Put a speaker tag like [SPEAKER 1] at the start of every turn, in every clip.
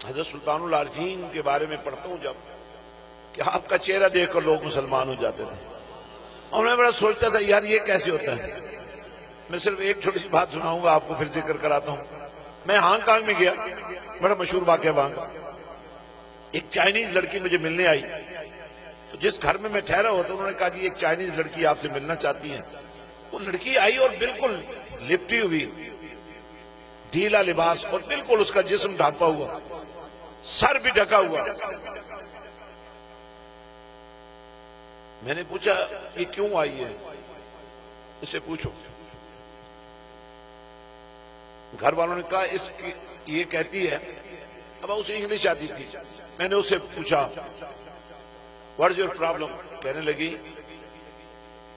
[SPEAKER 1] حضرت سلطان العارفین کے بارے میں پڑھتا ہوں جب کہ آپ کا چہرہ دیکھ کر لوگ مسلمان ہو جاتے تھے، اور میں بڑا سوچتا تھا یار یہ کیسے ہوتا ہے۔ میں صرف ایک چھوٹی سی بات سناؤں گا آپ کو، پھر ذکر کراتا ہوں۔ میں ہانگ کانگ میں گیا، بڑا مشہور واقعہ وہاں کا۔ ایک چائنیز لڑکی مجھے ملنے آئی، تو جس گھر میں میں ٹھہرا ہوا تھا انہوں نے کہا جی ایک چائنیز لڑکی آپ سے ملنا چاہتی ہے۔ وہ لڑکی آئی اور بالکل لپٹی ہوئی، ڈھیلا لباس، اور بالکل اس کا جسم ڈھانپا ہوا، سر بھی ڈھکا ہوا۔ میں نے پوچھا یہ کیوں آئی ہے، اسے پوچھو۔ گھر والوں نے کہا اس کی یہ کہتی ہے، اب اسے انگلش آتی تھی، میں نے اسے پوچھا واٹ از یور پرابلم، کہنے لگی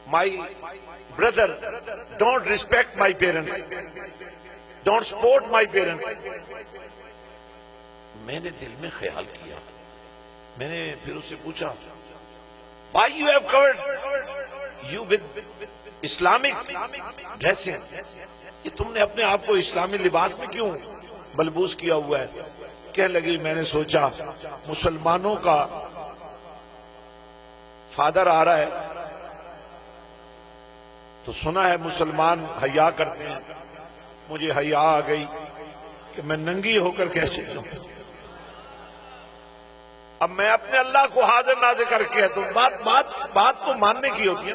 [SPEAKER 1] my brother don't respect my parents, don't support my parents. میں نے دل میں خیال کیا، میں نے پھر اسے پوچھا why you have covered you with Islamic dressing، یہ تم نے اپنے آپ کو اسلامی لباس میں کیوں ملبوس کیا ہوا ہے؟ کہنے لگی میں نے سوچا مسلمانوں کا فادر آ رہا ہے تو سنا ہے مسلمان حیا کرتے ہیں، مجھے حیا آ گئی کہ میں ننگی ہو کر کیسے جاؤں۔ اب میں اپنے اللہ کو حاضر ناظر کر کے تو بات تو ماننے کی ہوتی ہے۔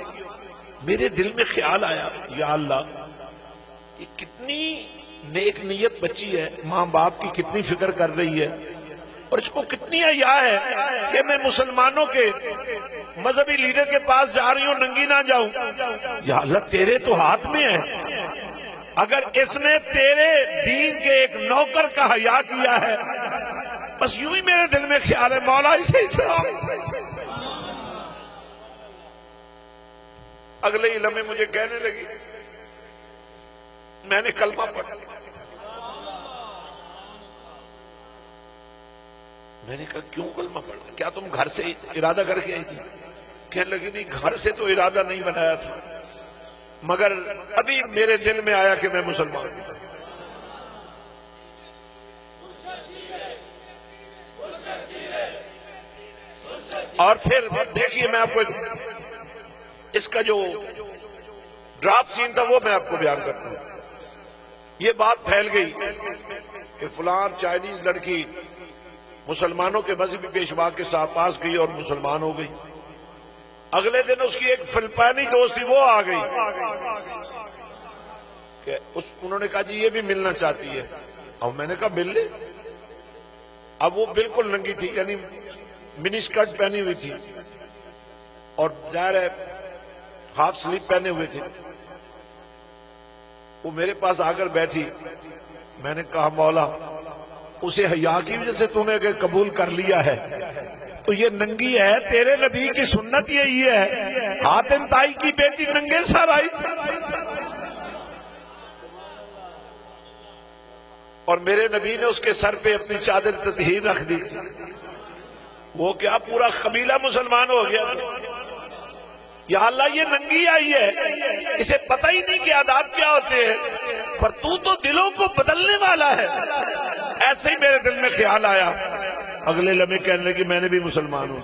[SPEAKER 1] میرے دل میں خیال آیا یا اللہ یہ کتنی نیک نیت بچی ہے، ماں باپ کی کتنی فکر کر رہی ہے، اور اس کو کتنی حیا ہے کہ میں مسلمانوں کے مذہبی لیڈر کے پاس جا رہی ہوں ننگی نہ جاؤں۔ یا اللہ تیرے تو ہاتھ میں ہے، اگر اس نے تیرے دین کے ایک نوکر کا حیا کیا ہے، بس یوں ہی میرے دل میں خیال ہے مولا اسے اگلے ہی لمحے مجھے کہنے لگی میں نے کلمہ پڑھا۔ میں نے کہا کیوں کلمہ پڑھا، کیا تم گھر سے ارادہ کر کے آئی تھی؟ کہنے لگی نہیں گھر سے تو ارادہ نہیں بنایا تھا، مگر ابھی میرے دل میں آیا کہ میں مسلمان ہوں۔ اور پھر دیکھیے میں آپ کو اس کا جو ڈراپ سین تھا وہ میں آپ کو بیان کرتا ہوں۔ یہ بات پھیل گئی کہ فلان چائنیز لڑکی مسلمانوں کے مذہبی پیشوا کے ساتھ پاس گئی اور مسلمان ہو گئی۔ اگلے دن اس کی ایک فلپائنی دوست تھی وہ آ گئی کہ انہوں نے کہا جی یہ بھی ملنا چاہتی ہے۔ اب میں نے کہا مل لے۔ اب وہ بالکل ننگی تھی، یعنی منی سکرٹ پہنی ہوئی تھی اور ظاہر ہے ہاف سلیپ پہنے ہوئے تھے۔ وہ میرے پاس آ کر بیٹھی، میں نے کہا مولا اسے حیا کی وجہ سے تو نے قبول کر لیا ہے تو یہ ننگی ہے، تیرے نبی کی سنت یہی ہے، حاتم تائی کی بیٹی ننگے سر آئی اور میرے نبی نے اس کے سر پہ اپنی چادر تطہیر رکھ دی، وہ کیا پورا قبیلہ مسلمان ہو گیا۔ یا اللہ یہ ننگی آئی ہے، اسے پتہ ہی نہیں کہ آداب کیا ہوتے ہیں، پر تو دلوں کو بدلنے والا ہے۔ ایسے ہی میرے دل میں خیال آیا، اگلے لمحے کہنے لگی میں نے بھی مسلمان ہوں۔